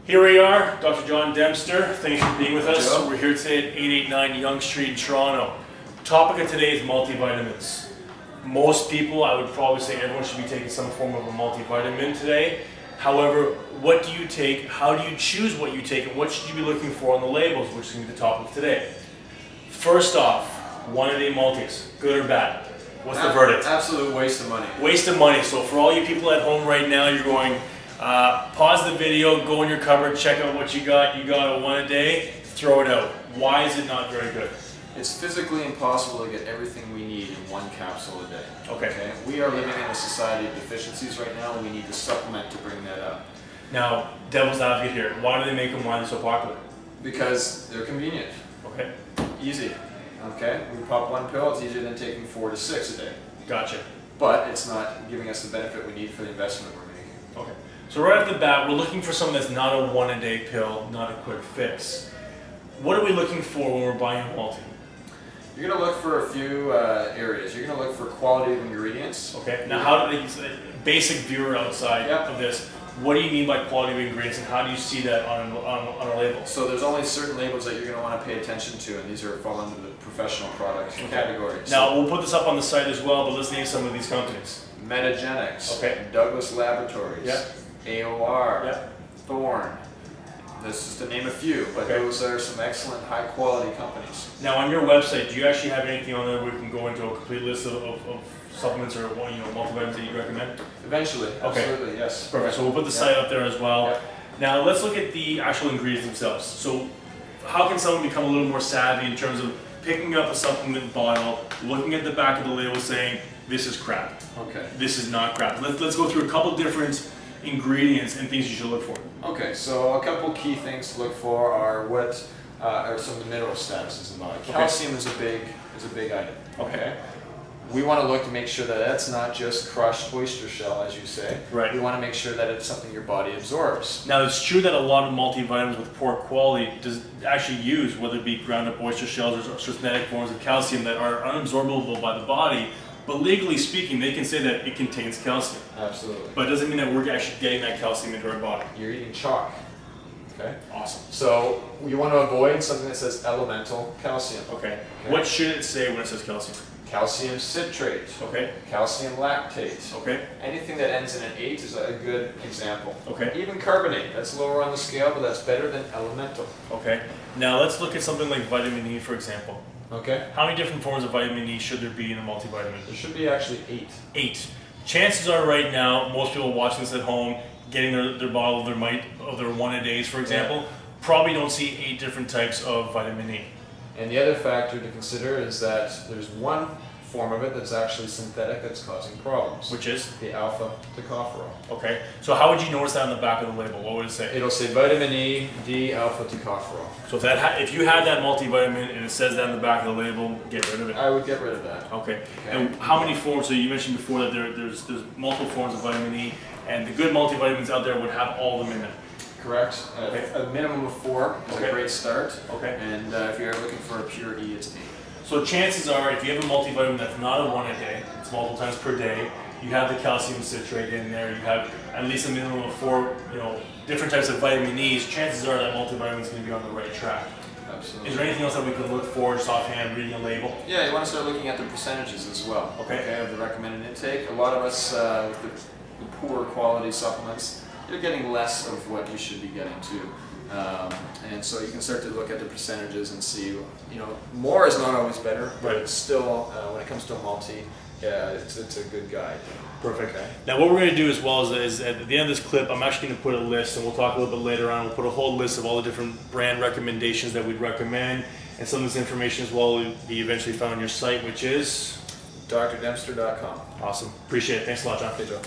Here we are, Dr. John Dempster. Thanks for being with us. Joe. We're here today at 889 Yonge Street in Toronto. Topic of today is multivitamins. Most people, I would probably say everyone should be taking some form of a multivitamin today. However, what do you take, how do you choose what you take, and what should you be looking for on the labels, which is going to be the topic of today. First off, one-a-day multis, good or bad? What's the verdict? Absolute waste of money. Waste of money. So for all you people at home right now, you're going, pause the video, go in your cupboard, check out what you got. You got a one a day, throw it out. Why is it not very good? It's physically impossible to get everything we need in one capsule a day. Okay. We are living in a society of deficiencies right now, and we need to supplement to bring that up. Now, devil's advocate here. Why do they make them? Why are they so popular? Because they're convenient. Okay. Easy. Okay? We pop one pill, it's easier than taking 4 to 6 a day. Gotcha. But it's not giving us the benefit we need for the investment we're making. Okay. So right off the bat, we're looking for something that's not a one-a-day pill, not a quick fix. What are we looking for when we're buying a multi? You're going to look for a few areas. You're going to look for quality of ingredients. Okay. Now, how do they, basic viewer outside of this, what do you mean by quality of ingredients, and how do you see that on a label? So there's only certain labels that you're going to want to pay attention to, and these are fall under the professional product category. Now, we'll put this up on the site as well, but let's name some of these companies. Metagenics, Okay. Douglas Laboratories, AOR, Thorne. That's just to name a few, but those are some excellent high quality companies. Now, on your website, do you actually have anything on there where we can go into a complete list of supplements or multivitamins that you recommend? Eventually, absolutely, yes. Perfect. So we'll put the site up there as well. Yep. Now let's look at the actual ingredients themselves. So how can someone become a little more savvy in terms of picking up a supplement bottle, looking at the back of the label saying, this is crap, this is not crap. Let's go through a couple different ingredients and things you should look for. Okay, so a couple key things to look for are what are some of the mineral statuses in the body. Calcium is a big item. Okay. We want to look to make sure that that's not just crushed oyster shell, as you say. Right. We want to make sure that it's something your body absorbs. Now, it's true that a lot of multivitamins with poor quality does actually use, whether it be ground up oyster shells or synthetic forms of calcium that are unabsorbable by the body, but legally speaking, they can say that it contains calcium. Absolutely. But it doesn't mean that we're actually getting that calcium into our body. You're eating chalk. Okay. Awesome. So you want to avoid something that says elemental calcium. Okay. What should it say when it says calcium? Calcium citrate. Okay. Calcium lactate. Okay. Anything that ends in an 8 is a good example. Okay. Even carbonate, that's lower on the scale, but that's better than elemental. Okay. Now let's look at something like vitamin E, for example. Okay. How many different forms of vitamin E should there be in a multivitamin? There should be actually 8. 8. Chances are right now, most people watching this at home, getting their bottle of their one-a-days, for example, probably don't see 8 different types of vitamin E. And the other factor to consider is that there's one form of it that's actually synthetic that's causing problems. Which is? The alpha tocopherol. Okay. So how would you notice that on the back of the label? What would it say? It'll say vitamin E, D, alpha tocopherol. So if you had that multivitamin and it says that on the back of the label, get rid of it. I would get rid of that. Okay. And how many forms? So you mentioned before that there's multiple forms of vitamin E, and the good multivitamins out there would have all of them in it. Correct. A minimum of 4 is a great start. Okay. And if you're looking for a pure E, it's 8. So chances are, if you have a multivitamin that's not a one-a-day, it's multiple times per day, you have the calcium citrate in there, you have at least a minimum of 4, different types of vitamin E's, chances are that multivitamin is going to be on the right track. Absolutely. Is there anything else that we can look for just offhand reading a label? Yeah, you want to start looking at the percentages as well. Okay. Of the recommended intake. A lot of us with the poor quality supplements, you're getting less of what you should be getting too. And so you can start to look at the percentages and see, more is not always better, but it's still, when it comes to a multi, it's a good guide. Perfect. Okay. Now what we're going to do as well is at the end of this clip, I'm actually going to put a list, and we'll talk a little bit later on, we'll put a whole list of all the different brand recommendations that we'd recommend, and some of this information as well will be eventually found on your site, which is? drdempster.com. Awesome. Appreciate it. Thanks a lot, John. Okay, Joe.